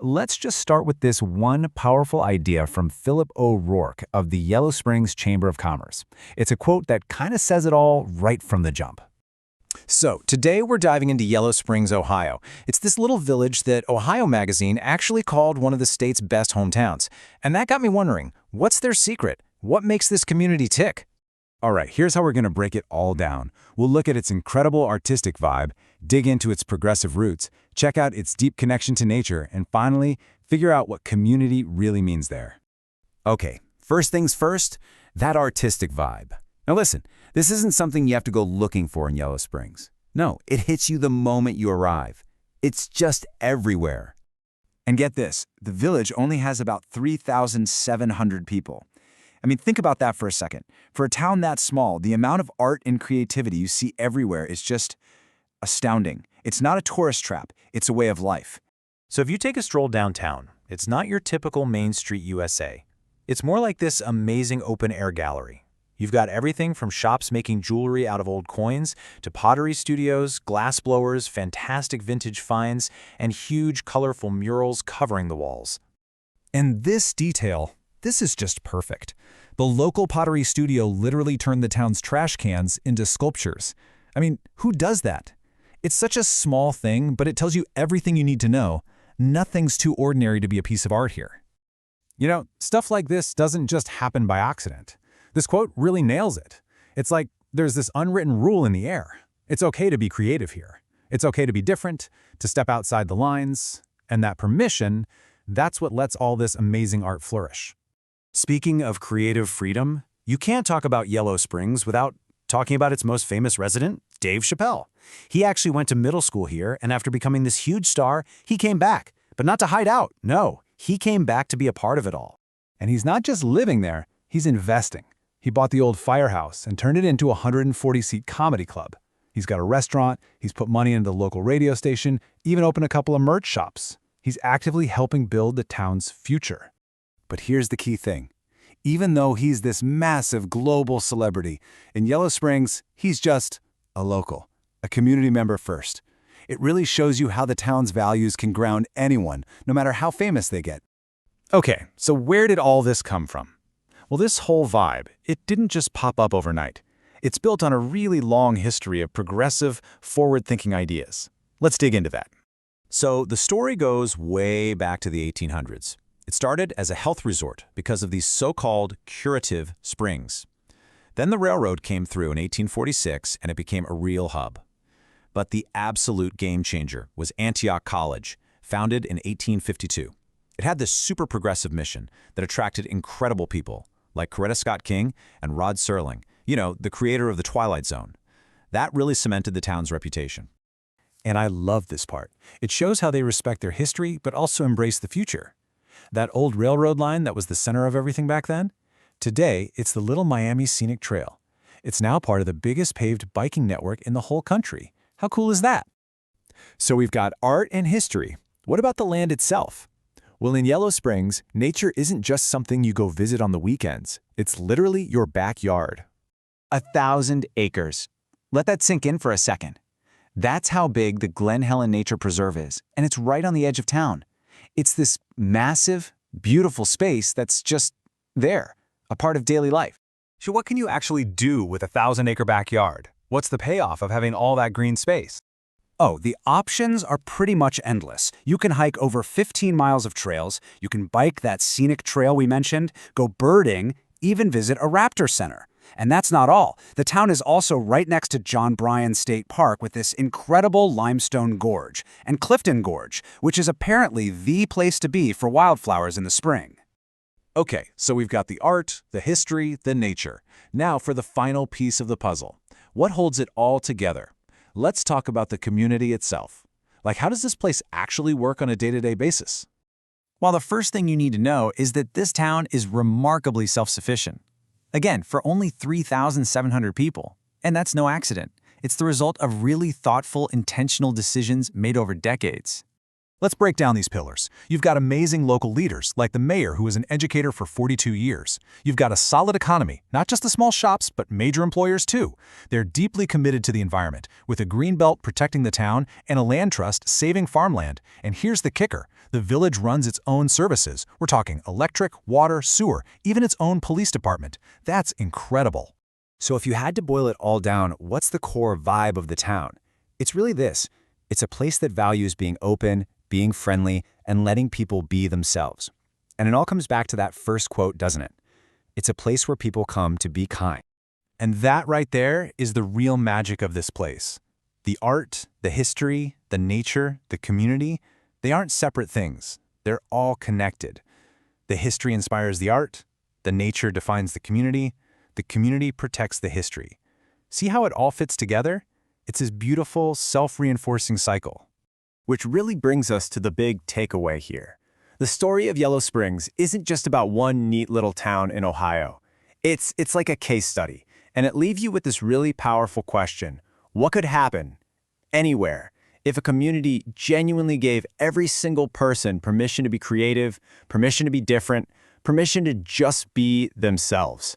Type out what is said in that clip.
Let's just start with this one powerful idea from Philip O'Rourke of the Yellow Springs Chamber of Commerce. It's a quote that kind of says it all right from the jump. So, today we're diving into Yellow Springs, Ohio. It's this little village that Ohio Magazine actually called one of the state's best hometowns. And that got me wondering, what's their secret? What makes this community tick? All right, here's how we're going to break it all down. We'll look at its incredible artistic vibe, dig into its progressive roots, check out its deep connection to nature, and finally, figure out what community really means there. Okay, first things first, that artistic vibe. Now listen, this isn't something you have to go looking for in Yellow Springs. No, it hits you the moment you arrive. It's just everywhere. And get this, the village only has about 3,700 people. I mean, think about that for a second. For a town that small, the amount of art and creativity you see everywhere is just astounding. It's not a tourist trap, it's a way of life. So if you take a stroll downtown, it's not your typical Main Street USA. It's more like this amazing open-air gallery. You've got everything from shops making jewelry out of old coins to pottery studios, glass blowers, fantastic vintage finds, and huge, colorful murals covering the walls. And this detail, this is just perfect. The local pottery studio literally turned the town's trash cans into sculptures. I mean, who does that? It's such a small thing, but it tells you everything you need to know. Nothing's too ordinary to be a piece of art here. You know, stuff like this doesn't just happen by accident. This quote really nails it. It's like there's this unwritten rule in the air. It's okay to be creative here. It's okay to be different, to step outside the lines, and that permission, that's what lets all this amazing art flourish. Speaking of creative freedom, you can't talk about Yellow Springs without talking about its most famous resident, Dave Chappelle. He actually went to middle school here, and after becoming this huge star, he came back. But not to hide out, no. He came back to be a part of it all. And he's not just living there, he's investing. He bought the old firehouse and turned it into a 140-seat comedy club. He's got a restaurant, he's put money into the local radio station, even opened a couple of merch shops. He's actively helping build the town's future. But here's the key thing. Even though he's this massive global celebrity, in Yellow Springs, he's just a local, a community member first. It really shows you how the town's values can ground anyone, no matter how famous they get. Okay, so where did all this come from? Well, this whole vibe, it didn't just pop up overnight. It's built on a really long history of progressive, forward-thinking ideas. Let's dig into that. So the story goes way back to the 1800s. It started as a health resort because of these so-called curative springs. Then the railroad came through in 1846 and it became a real hub. But the absolute game changer was Antioch College, founded in 1852. It had this super progressive mission that attracted incredible people like Coretta Scott King and Rod Serling, you know, the creator of the Twilight Zone. That really cemented the town's reputation. And I love this part. It shows how they respect their history, but also embrace the future. That old railroad line that was the center of everything back then? Today, it's the Little Miami Scenic Trail. It's now part of the biggest paved biking network in the whole country. How cool is that? So we've got art and history. What about the land itself? Well, in Yellow Springs, nature isn't just something you go visit on the weekends. It's literally your backyard. 1,000 acres. Let that sink in for a second. That's how big the Glen Helen Nature Preserve is, and it's right on the edge of town. It's this massive, beautiful space that's just there, a part of daily life. So what can you actually do with a 1,000-acre backyard? What's the payoff of having all that green space? Oh, the options are pretty much endless. You can hike over 15 miles of trails, you can bike that scenic trail we mentioned, go birding, even visit a raptor center. And that's not all. The town is also right next to John Bryan State Park with this incredible limestone gorge, and Clifton Gorge, which is apparently the place to be for wildflowers in the spring. Okay, so we've got the art, the history, the nature. Now for the final piece of the puzzle. What holds it all together? Let's talk about the community itself. Like, how does this place actually work on a day-to-day basis? Well, the first thing you need to know is that this town is remarkably self-sufficient. Again, for only 3,700 people. And that's no accident. It's the result of really thoughtful, intentional decisions made over decades. Let's break down these pillars. You've got amazing local leaders, like the mayor who was an educator for 42 years. You've got a solid economy, not just the small shops, but major employers too. They're deeply committed to the environment, with a green belt protecting the town and a land trust saving farmland. And here's the kicker. The village runs its own services. We're talking electric, water, sewer, even its own police department. That's incredible. So if you had to boil it all down, what's the core vibe of the town? It's really this. It's a place that values being open, being friendly, and letting people be themselves. And it all comes back to that first quote, doesn't it? It's a place where people come to be kind. And that right there is the real magic of this place. The art, the history, the nature, the community, they aren't separate things. They're all connected. The history inspires the art, the nature defines the community protects the history. See how it all fits together? It's this beautiful, self-reinforcing cycle. Which really brings us to the big takeaway here. The story of Yellow Springs isn't just about one neat little town in Ohio. It's like a case study, and it leaves you with this really powerful question. What could happen, anywhere, if a community genuinely gave every single person permission to be creative, permission to be different, permission to just be themselves?